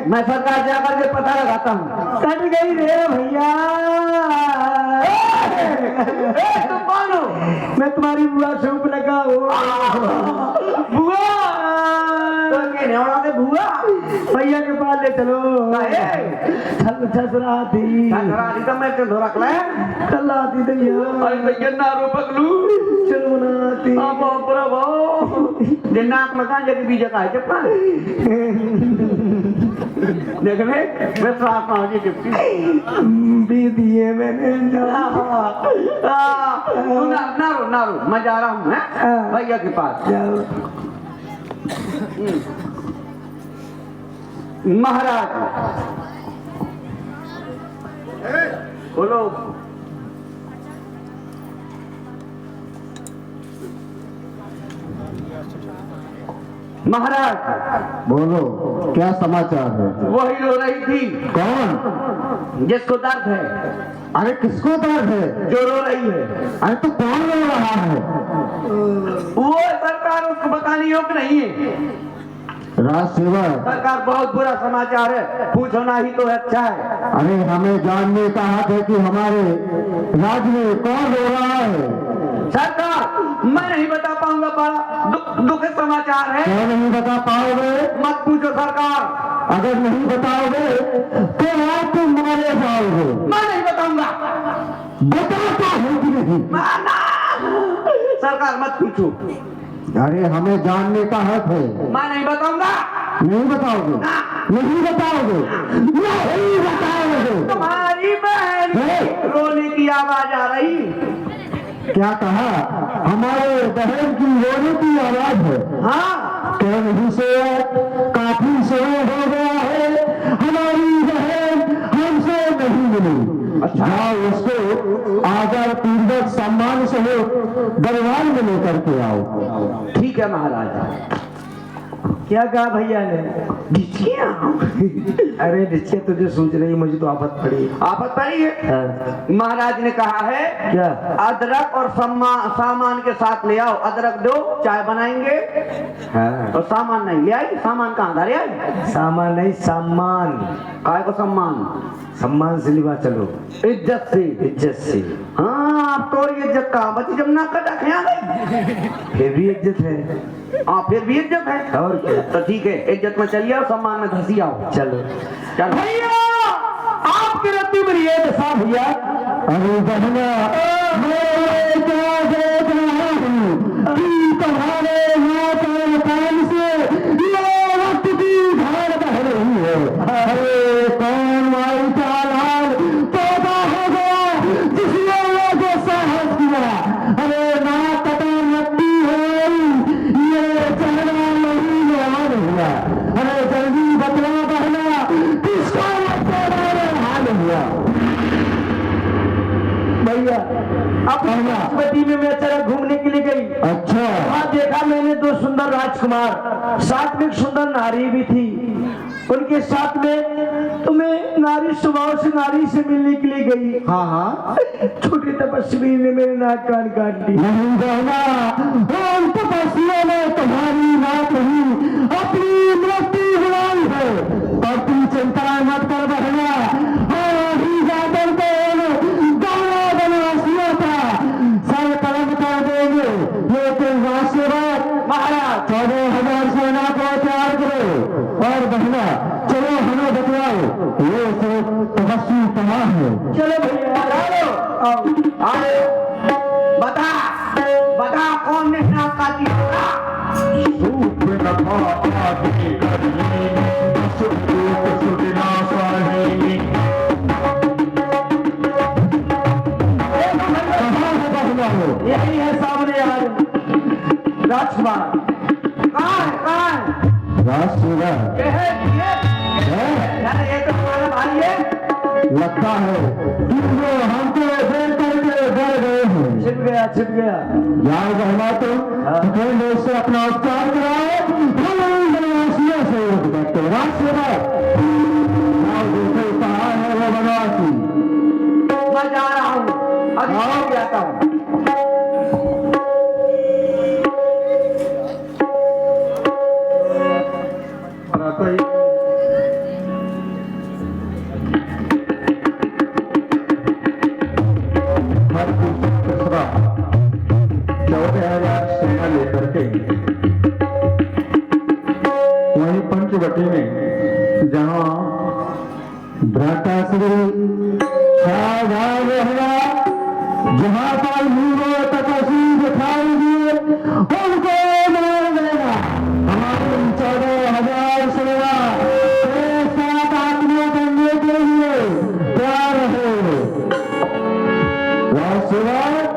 मैं सरकार जाकर के पता लगाता हूँ। कट गई रे भैया। तुम कौन हो? मैं तुम्हारी बुआ से ऊपर लगा हूँ। बुआ तो के नेवड़ा दे बुआ भैया के पास ले चलो। छल छसरा थी तो मैं तो धोरक ले कल आती दैया। अरे भैया नारो पगलू चल बनाती बाप रे बाप दिनाक मकान जग बीज का है चप्पा देख ले मैं साफ ना जी चप्पी भी दिए मैंने। नारो नारो मैं जा रहा हूँ भैया के पास। महाराज बोलो। महाराज बोलो क्या समाचार है? वही रो रही थी कौन? जिसको दर्द है। अरे किसको दर्द है? जो रो रही है। अरे तो कौन रो रहा है? वो सरकार उसको बताने योग्य नहीं है। राज सेवक सरकार बहुत बुरा समाचार है, पूछो ना ही तो अच्छा है। अरे हमें जानने का हक है कि हमारे राज्य में कौन रो रहा है। सरकार मैं नहीं बता पाऊंगा, बड़ा दुख समाचार है। क्यों नहीं बता पाओगे? मत पूछो सरकार। अगर नहीं बताओगे तो आप तुम मारे जाओगे। मैं नहीं बताऊंगा। बताता हूँ कि नहीं? माना। सरकार मत पूछो। अरे हमें जानने का हक है। मैं नहीं बताऊंगा। नहीं बताओगे? नहीं बताओगे? नहीं बताओगे? तुम्हारी बहन की रोने की आवाज आ रही। क्या कहा? हमारे बहन की रोने की आवाज है। हाँ क्या नहीं से काफी समय हो गया है, हमारी बहन हमसे नहीं मिली। अच्छा उसको आदर पूर्वक सम्मान से दरबार में लेकर के आओ। ठीक है महाराज। क्या कहा भैया ने? ढिचकियां? अरे ढिचके तुझे सोच रही, मुझे तो आफत पड़ी। आफत पड़ी है। महाराज ने कहा है क्या? अदरक और सामान के साथ ले आओ। अदरक दो, चाय बनाएंगे। और सामान नहीं ले आई। सामान कहाँ था? ले आई सामान नहीं सामान। काय को सम्मान? सम्मान से लिवा चलो। इज्जत से। इज्जत से। हाँ अब तो इज्जत कहाँ बची जब ना कटा खया गई। फिर भी इज्जत है। हाँ फिर भी इज्जत है। और क्या? तो ठीक है, इज्जत में चलिए और सम्मान में धसी आओ। चलो चलो भैया। आपकी रत्ती मेरी ये दशा भैया। अरे बहना मैं क्या देख रहा हूँ कि तुम्हारे हाथ और कान से ये वक्त की धार बह रही है। अरे कौन माई का लाल पैदा हो गया जिसने वो साहस किया। अरे ना कटा मट्टी हो ये चेहरा नहीं याद हुआ। अरे जल्दी बतला बहना किसका हाल हुआ? भैया अपनी बस्ती में मैं अचानक घूमने के लिए गई। अच्छा वहाँ देखा मैंने दो सुंदर राजकुमार, साथ में एक सुंदर नारी भी थी। उनके साथ में तो मैं नारी स्वभाव से नारी से मिलने के लिए गई। हाँ हाँ छोटी तपस्वी ने मेरे नाक कान काट दी। नहीं बहना, उन तपस्वियों ने तुम्हारी नाक नहीं अपनी मृत्यु बुलाई है। और तुम चिंता मत कर बहना। अभी जाकर के गाना बनवासियों का सर कलम कर देंगे। लेकिन राष्ट्रवाद महाराज 14,000 सेना को तैयार करो। और बहना चलो हमें बतलाओ ये सब तपस्वी कहाँ है? चलो भैया आओ। बता बता कौन ने नाक काटी? यही है सामने यार राजकुमार। कहाँ है? कहाँ है? राष्ट्रवाद ये है यार, ये तो तुम्हारा भाई है। लगता है कि वो हमको देख करके डर गए हैं। छिप गया छिप गया। जाओ बहना तुम से अपना उपचार कराओ। हम बनवासियों से देखते राष्ट्रवाद जाओ देखो कहाँ है वो बनवासी। मैं जा रहा हूँ, अभी आओ आता हूँ। पंचवटी में जहाँ भ्राताश्री सावधान रहना, जहाँ पर हीरो तपस्वी दिखाई दिए उनको मार देना। हमारे 14,000 सेना एक साथ आत्मा करने के लिए तैयार है।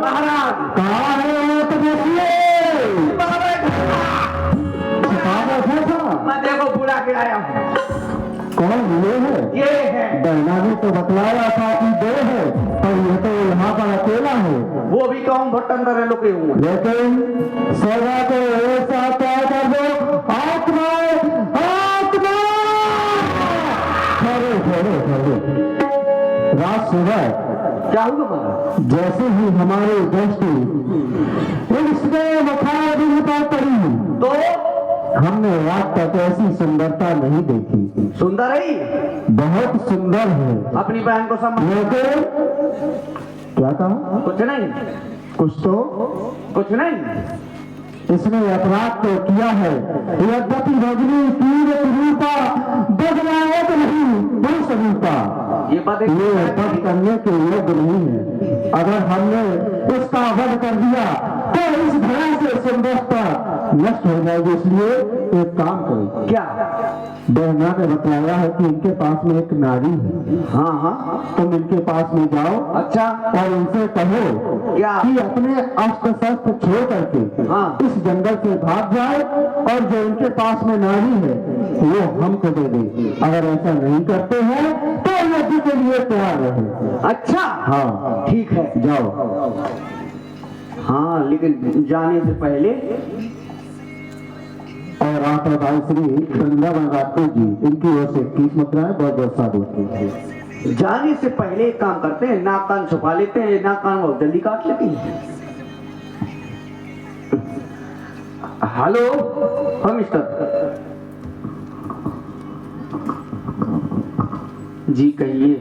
महाराज कहाँ है वो तपस्वी? मैं देखो बुला के आया हूँ। कौन ये है? ये है। बहना ने तो बतलाया था कि दो है, पर ये तो यहाँ पर अकेला है। वो भी कौन भट्टंदर है लुके हुए। लेकिन सेवा को ऐसा तय कर दो, आत्मा आत्मा खड़े रात सुबह क्या हुआ महाराज? जैसे ही हमारी दृष्टि इसमें मुखाबिल पर पड़ी तो हमने रात तक ऐसी सुंदरता नहीं देखी। सुंदर है ही। बहुत सुंदर है, अपनी बहन को समझ। लेकिन क्या कहा? कुछ नहीं, कुछ तो कुछ नहीं। इसने अपराध तो किया है, यद्यपि रजनी तीव्र रूपा बदलायक नहीं पुरुष रूपा, ये बात ये वध करने के योग्य नहीं है। अगर हमने इसका वध कर दिया तो इस धरा से सुंदरता नष्ट हो जाएगी। इसलिए एक काम करो। क्या? बहना ने बतलाया है कि इनके पास में एक नारी है। हाँ हाँ। तुम इनके पास में जाओ अच्छा। और इनसे कहो क्या? कि अपने अस्त्र शस्त्र छोड़ करके हाँ। इस जंगल से भाग जाए और जो इनके पास में नारी है वो हमको दे दे। अगर ऐसा नहीं करते हैं तो युद्ध के लिए तैयार रहे। अच्छा हाँ ठीक है, जाओ। हाँ लेकिन जाने से पहले और आप भाई श्री वृंदावन राठौर जी, इनकी ओर से 21 मुद्राएं बहुत बहुत साधु। जाने से पहले एक काम करते हैं, नाक कान छुपा लेते हैं। नाक कान बहुत जल्दी काट लेती है। हेलो हाँ मिस्टर जी कहिए।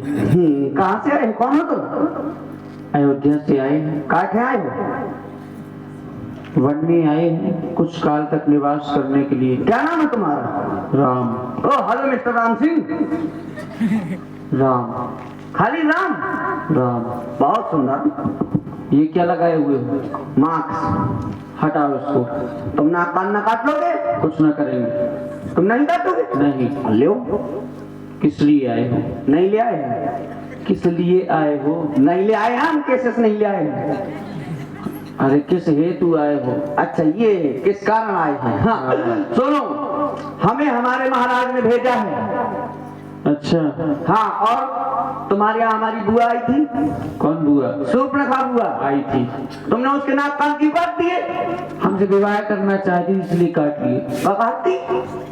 कहाँ से आए? कौन हो तुम? अयोध्या से आए हैं। कहाँ के आए हो? वन में आए हैं कुछ काल तक निवास करने के लिए। क्या नाम है तुम्हारा? राम। ओ हेलो मिस्टर राम सिंह। राम। खाली राम? राम। बहुत सुंदर। ये क्या लगाए हुए हो? मार्क्स। हटाओ इसको। तुम नाक कान न काट लोगे? कुछ ना करेंगे। तुम नहीं काटोगे? नहीं। ले किस लिए आए हो? नहीं ले आए हैं। किस लिए आए हो? नहीं ले आए हम, केसेस नहीं ले आए हैं। अरे किस हेतु आए हो? अच्छा ये किस कारण आए हैं? हाँ सुनो, हमें हमारे महाराज ने भेजा है। अच्छा। हाँ और तुम्हारे यहाँ हमारी बुआ आई थी। कौन बुआ? शूर्पणखा बुआ आई थी। तुमने उसके नाक कान क्यों काट दिए? हमसे विवाह करना चाहती इसलिए काट लिए। काटती?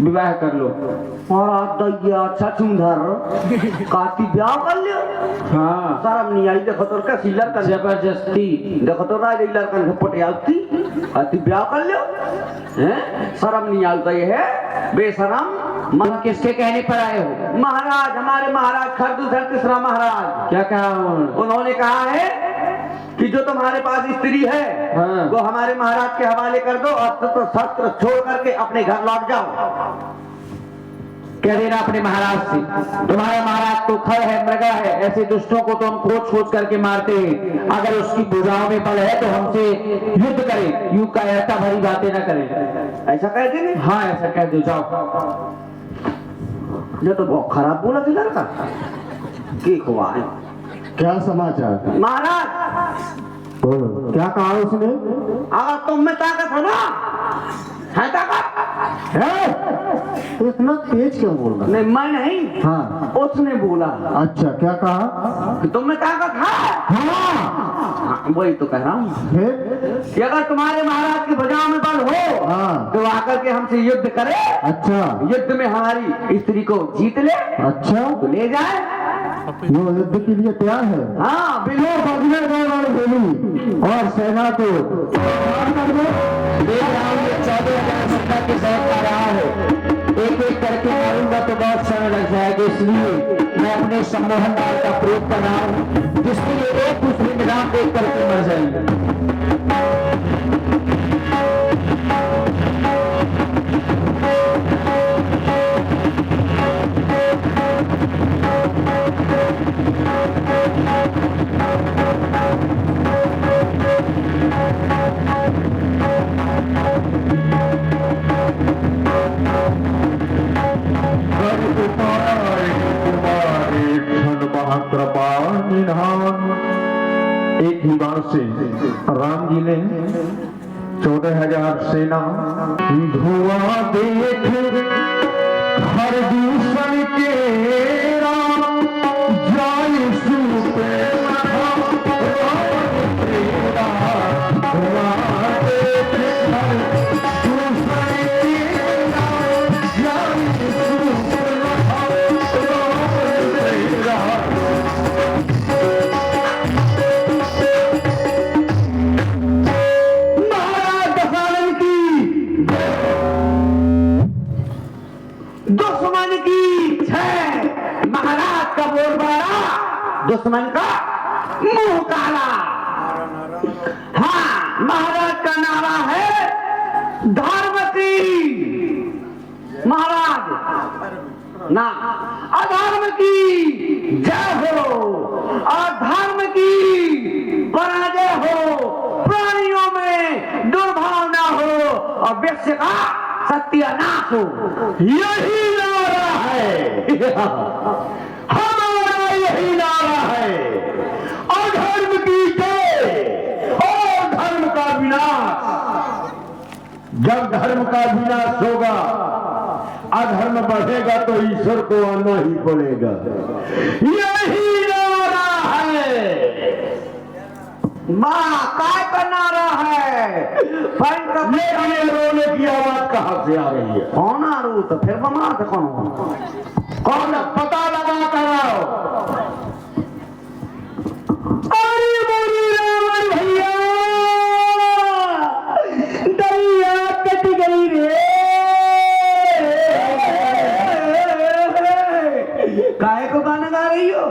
विवाह कर लो। और दैया छछुंधर काटी ब्याह कर लियो। हाँ। शर्म नहीं आई? देखो तो का सिलर कर जबरदस्ती। देखो तो राज लड़का का झपट आती अति ब्याह कर लियो। हैं शर्म नहीं आता? ये है बेशरम। तुम किसके कहने पर आए हो? महाराज, हमारे महाराज खरदूसर तीसरा महाराज। क्या कहा उन्होंने? उन्होंने कहा है कि जो तुम्हारे पास स्त्री है हाँ। वो हमारे महाराज के हवाले कर दो और तो शस्त्र छोड़ करके अपने घर लौट जाओ। कह देना अपने महाराज से, तुम्हारा महाराज तो खर है, मृगा है, ऐसे दुष्टों को तो हम खोज खोज करके मारते हैं। अगर उसकी भुजाओं में बल है तो हमसे युद्ध करे, युग का ऐसा भरी बातें न करे। ऐसा कह देने? हाँ ऐसा कह दो, जाओ। ये तो बहुत खराब बोला थी लड़का। की हुआ है? क्या समाचार? महाराज बोलो, क्या कहा उसने? अगर तुम में ताकत हो ना, है ताकत है? इतना तेज क्यों बोल रहा? नहीं मैं नहीं, हाँ उसने बोला। अच्छा क्या कहा? कि तुम में ताकत है। हाँ वही तो कह रहा हूँ फिर? कि अगर तुम्हारे महाराज की भुजाओं में बल हो हाँ। तो आकर के हमसे युद्ध करे। अच्छा। युद्ध में हमारी स्त्री को जीत ले अच्छा तो ले जाए। वो युद्ध के लिए तैयार है? हाँ बिलो बदले दौड़ बोली और सेना को कर दो। देख रहा हूँ ये 14,000 सत्ता के साथ आ रहा है, एक एक करके मारूंगा तो बहुत समय लग जाएगा। इसलिए मैं अपने सम्मोहन काल का प्रयोग कर रहा हूँ, जिसके लिए एक दूसरे में राम देख करके मर जाएंगे। एक ही बार से राम जी ने 14,000 सेना धुआं देख हर दूषण के राम जाए सूपे दुश्मन का मुंह काला। हाँ, महाराज का नारा है धर्म की, महाराज ना अधर्म की जय हो और धर्म की पराजय हो, प्राणियों में दुर्भाव ना हो और वैश्य का सत्यानाश हो। यही नारा है यही नारा है। अधर्म की जय और धर्म का विनाश। जब धर्म का विनाश होगा, अधर्म बढ़ेगा तो ईश्वर को आना ही पड़ेगा। यही नारा है। माँ काय का नारा है। ये रोने की आवाज कहां से आ रही है? कौन आ रू तो फिर बमा तो कौन पता लगा कराओ। अरे बोली रावण भैया, दरिया कट गई रे। काय को गाना गा रही हो?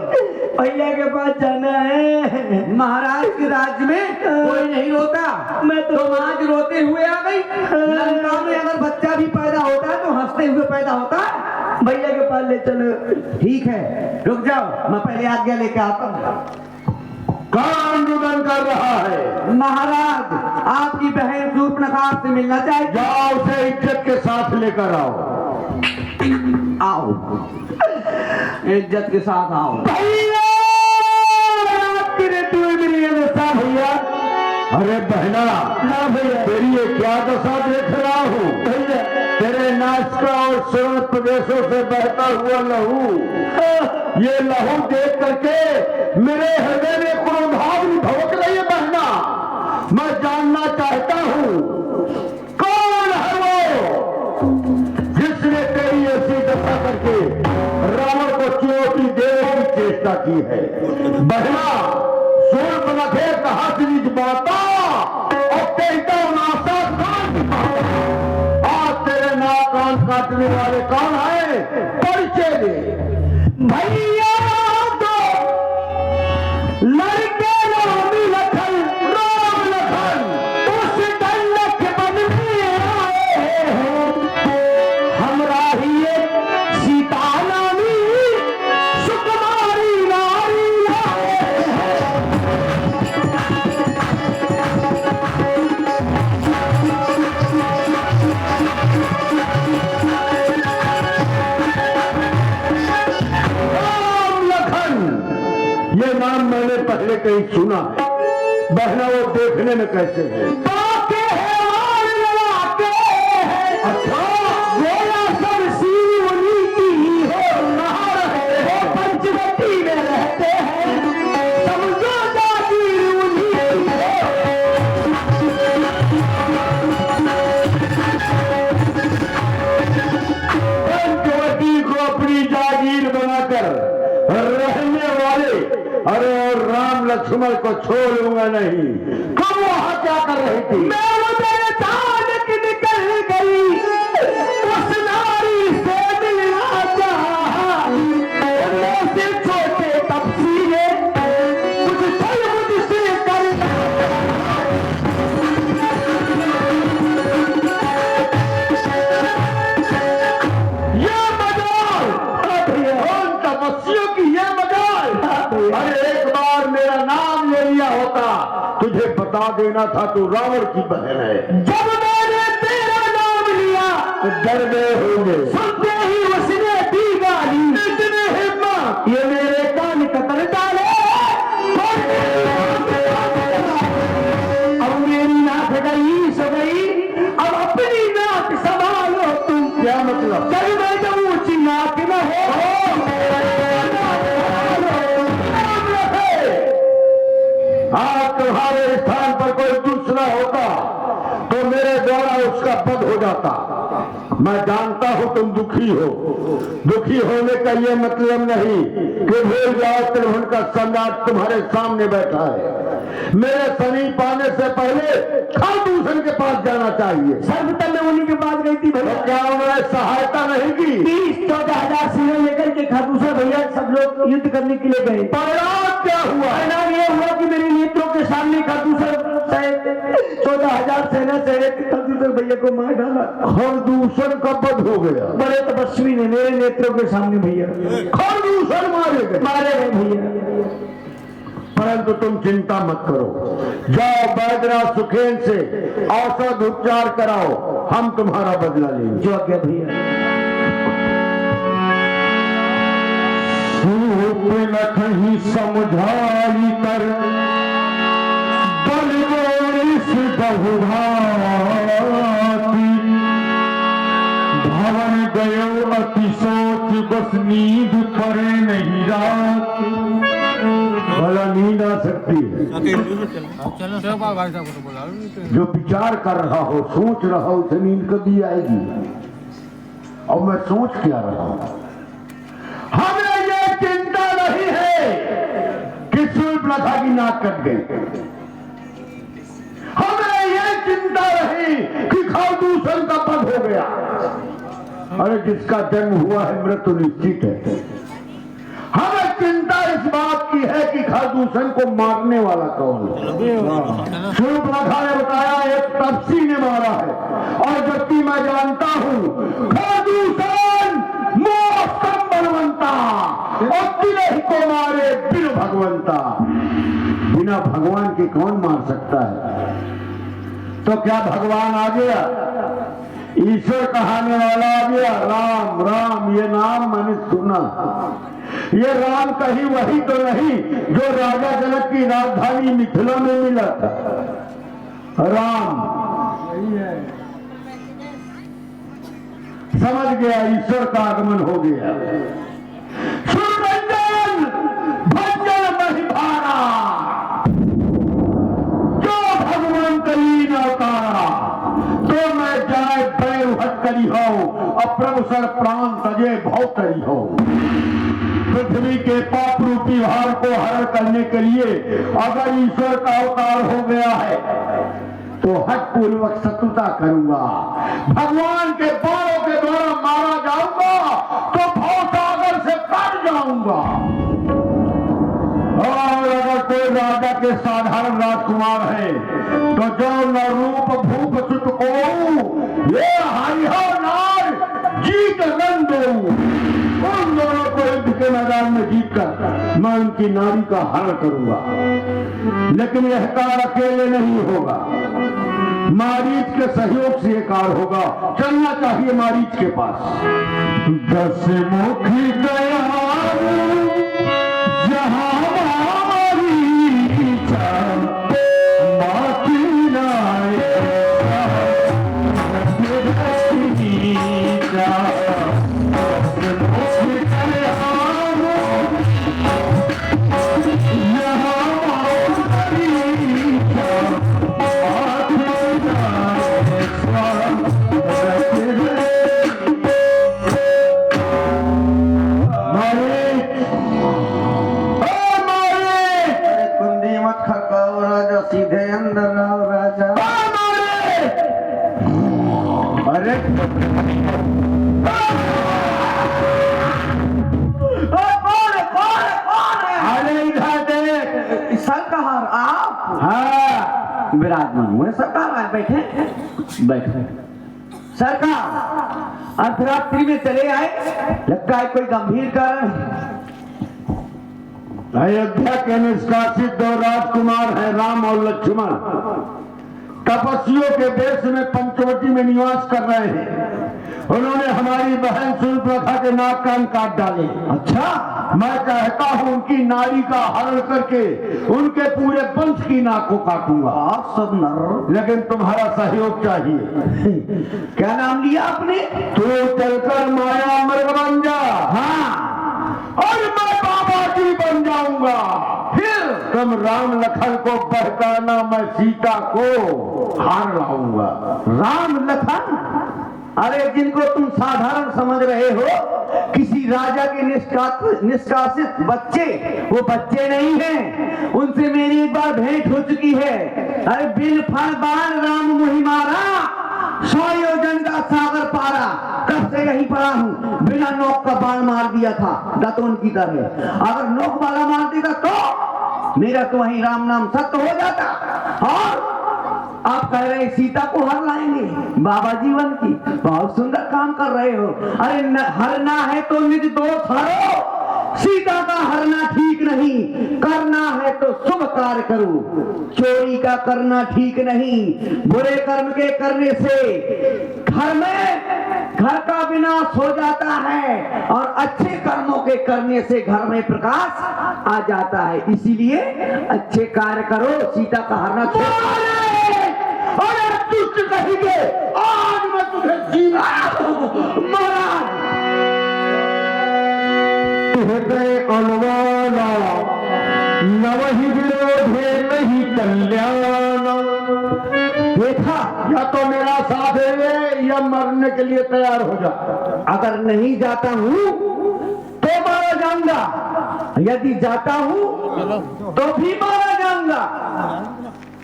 भैया के पास जाना है। महाराज के राज्य में कोई नहीं रोता। मैं तो आज रोते हुए आ गई। लंका में अगर बच्चा भी पैदा होता है तो हंसते हुए पैदा होता है। भैया के पास ले चलो। ठीक है, रुक जाओ, मैं पहले आज्ञा लेके आता हूँ। कौन रुदन कर रहा है? महाराज, आपकी बहन शूर्पणखा से मिलना चाहिए। जाओ, उसे इज्जत के साथ लेकर आओ। आओ, इज्जत के साथ आओ। भैया भैया, अरे बहना, हाँ भैया, तेरी ये क्या दशा देख रहा हूँ? भैया तेरे नासिका और श्रवण प्रदेशों से बहता हुआ लहू, ये लहू देख करके मेरे हृदय में क्रोधाग्नि भड़क रही है। बहना, मैं जानना चाहता हूँ कौन है वो जिसने तेरी ऐसी दशा करके रावण को चुनौती देने की चेष्टा की है। बहना, शूर्पणखे कहा से निज बाता और कहता नासा कान। आज तेरे नाक कान काटने वाले कौन है? परिचय दे। भैया तो लड़के राम लखन उस दंडक बन में आए हैं। हमरा ही एक सीता नामी सुकुमारी नारी लाए हैं। ये नाम मैंने पहले कहीं सुना है। बहना, वो देखने में कैसे है? बाके है और लड़ाके हैं। अच्छा, गोला सब सीरी उन्हीं की ही हो नहर है। वो पंचवटी में रहते हैं, समझो जागीर उन्हीं की पंचवटी को अपनी जागीर बनाकर रहने वाले, अरे और राम लक्ष्मण को छोड़ूंगा नहीं। कब वहां क्या कर रही थी? मैं उधर अचानक निकल गई, उस नारी से मिलना चाहा। से छोटे तपसी ने कुछ छल मुझसे करना। ये मजाल, उन तपस्वियों की ये मजाल। अरे एक बार मेरा नाम बता देना था तू रावण की बहन है। जब मैंने तेरा नाम लिया तो डर गए होंगे। सुनते ही उसने दी गाली, इतनी हिम्मत ये मेरे कान कतर डाले। अब मेरी नाक गई सो गई, अब अपनी नाक संभालो तुम। क्या मतलब? जब मैं जब ऊंची नाक में हो आज तुम्हारे स्थान पर कोई दूसरा होता तो मेरे द्वारा उसका वध हो जाता। मैं जानता हूं तुम दुखी हो। दुखी होने का ये मतलब नहीं कि भूल जाओ त्रिभुवन का सम्राट तुम्हारे सामने बैठा है। मेरे समीप आने से पहले खाटूसन के पास जाना चाहिए। सर्वतम में उन्हीं के पास गई थी तो भैया। क्या उन्होंने सहायता नहीं की? 30-14,000 सेना लेकर के खाटूसा भैया सब लोग युद्ध करने के लिए गए। परिणाम क्या हुआ? परिणाम ये हुआ कि मेरे नेत्रों के सामने खाटूसा 14,000 सेना से खाटूसा भैया को मार डाला। खरदूषण का वध हो गया। बड़े तपस्वी ने मेरे नेत्रों के सामने भैया खरदूषण मारे गए। गए भैया। परंतु तुम चिंता मत करो, जाओ बैद्यनाथ सुखेन से औषध उपचार कराओ, हम तुम्हारा बदला लेंगे। जो क्या भैया सूप न कहीं समझाई कर बल गोरिस बहुभाती भवन गयो अति सोच बस नींद पड़े नहीं रात। भला नींद आ सकती है? जो विचार कर रहा हो सोच रहा हो उसे नींद कभी आएगी? और मैं सोच क्या रहा हूं? हमें ये चिंता नहीं है कि सूर्पनखा की नाक कट गई। हमें ये चिंता नहीं कि खाटूसन का वध हो गया। अरे जिसका जन्म हुआ है मृत्यु निश्चित है। हमें चिंता इस बात की है कि खाटूसन को मारने वाला कौन है। सूर्पनखा ने बताया एक तपसी ने मारा है, और जबकि मैं जानता हूं खाटूसन मोस्तम बलवंता और तिले ही को मारे बिन भगवंता। बिना भगवान के कौन मार सकता है? तो क्या भगवान आ गया? ईश्वर कहाने वाला आ गया? राम राम ये नाम मैंने सुना। ये राम कहीं वही तो नहीं जो राजा जनक की राजधानी मिथिला में मिला था। राम समझ गया, ईश्वर का आगमन हो गया। सुरभंजन भंजन महिभारा जो भगवान कलीन अवतारा तो मैं जाए पैर हट करी हो अप्रभु सर प्राण तजे भौ करी हो। पृथ्वी के पाप रूपी भार को हरण करने के लिए अगर ईश्वर का अवतार हो गया है तो हट पूर्वक शत्रुता करूंगा। भगवान के बाणों के द्वारा मारा जाऊंगा तो भवसागर से कट जाऊंगा। और अगर कोई राजा के साधारण राजकुमार है तो जो न रूप भूप सुत को ये हरिहर नार जीत नंदो। उन दोनों को युद्ध के मैदान में जीतकर मैं उनकी नारी का हरण करूंगा। लेकिन यह कार्य अकेले नहीं होगा, मारीच के सहयोग से यह कार्य होगा। चलना चाहिए मारीच के पास। 10 मुखी दयालु जहां मारीचा माती नाय सीधे अंदर आओ राजा। अरे अरे इधर देख। सरकार आप हाँ विराजमान हुए। सरकार आए, बैठे बैठे। सरकार अर्धरात्रि में चले आए, लगता है कोई गंभीर कारण। अयोध्या के निष्कासित दो राजकुमार हैं राम और लक्ष्मण। तपस्वियों के देश में पंचवटी में निवास कर रहे हैं। उन्होंने हमारी बहन सुप्रथा के नाक कान काट डाले। अच्छा, मैं कहता हूं उनकी नारी का हरण करके उनके पूरे वंश की नाक को काटूंगा। आप सब नर, लेकिन तुम्हारा सहयोग चाहिए। क्या नाम लिया आपने? तू चलकर माया मृग बन जा। हाँ, और मैं बाबा जी बन जाऊंगा। फिर तुम राम लखन को बहकाना, मैं सीता को हार लाऊंगा। राम लखन? अरे जिनको तुम साधारण समझ रहे हो, किसी राजा के निष्कासित बच्चे, वो बच्चे नहीं हैं। उनसे मेरी एक बार भेंट हो चुकी है। अरे बिन फण बाण राम मुहि मारा, 100 योजन का सागर पारा। कब से यही पड़ा हूँ, बिना नोक का बाण मार दिया था दातून की तरह। अगर नोक वाला मार देगा तो मेरा तो वही राम नाम सत्य हो जाता। और आप कह रहे सीता को हर लाएंगे, बाबा जीवन की बहुत सुंदर काम कर रहे हो। अरे हरना है तो निज दोष हरो, सीता का हरना ठीक नहीं, करना है तो शुभ कार्य करो। चोरी का करना ठीक नहीं, बुरे कर्म के करने से घर का विनाश हो जाता है और अच्छे कर्मों के करने से घर में प्रकाश आ जाता है। इसीलिए अच्छे कार्य करो, सीता का हरना छोड़ो। अरे दुष्ट कहेंगे, आज मैं तुझे जीवा महाराज। हृदय अनुवाना नवहि विरोधे नहीं कल्याण। देखा, या तो मेरा साथ है या मरने के लिए तैयार हो जा। अगर नहीं जाता हूँ तो मारा जाऊंगा, यदि जाता हूँ तो भी मारा जाऊंगा।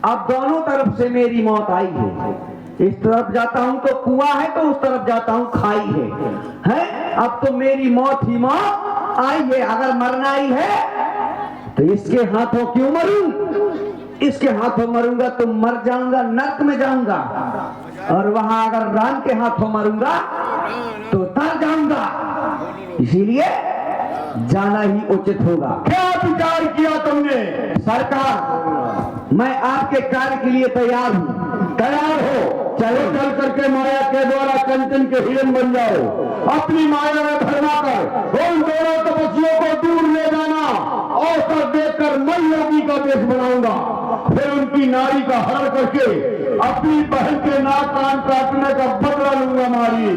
अब दोनों तरफ से मेरी मौत आई है। इस तरफ जाता हूं तो कुआं है, तो उस तरफ जाता हूं खाई है? अब तो मेरी मौत ही मौत आई है। अगर मरना ही है तो इसके हाथों क्यों मरूं? इसके हाथों मरूंगा तो मर जाऊंगा, नर्क में जाऊंगा। और वहां अगर राम के हाथों मरूंगा तो तर जाऊंगा। इसीलिए जाना ही उचित होगा। क्या विचार किया तुमने? सरकार, मैं आपके कार्य के लिए तैयार हूँ। तैयार हो? चलो चल करके माया के द्वारा कंचन के हिरण बन जाओ। अपनी माया में भरमा कर उन दोनों तपस्वियों को दूर ले जाना। अवसर देखकर मैं योगी का देश बनाऊंगा। फिर उनकी नारी का हरण करके अपनी बहन के नाक कान काटने का बदला लूंगा। मारी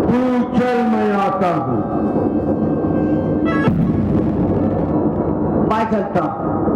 तू चल, मैं आता हूं। मैं चलता हूं।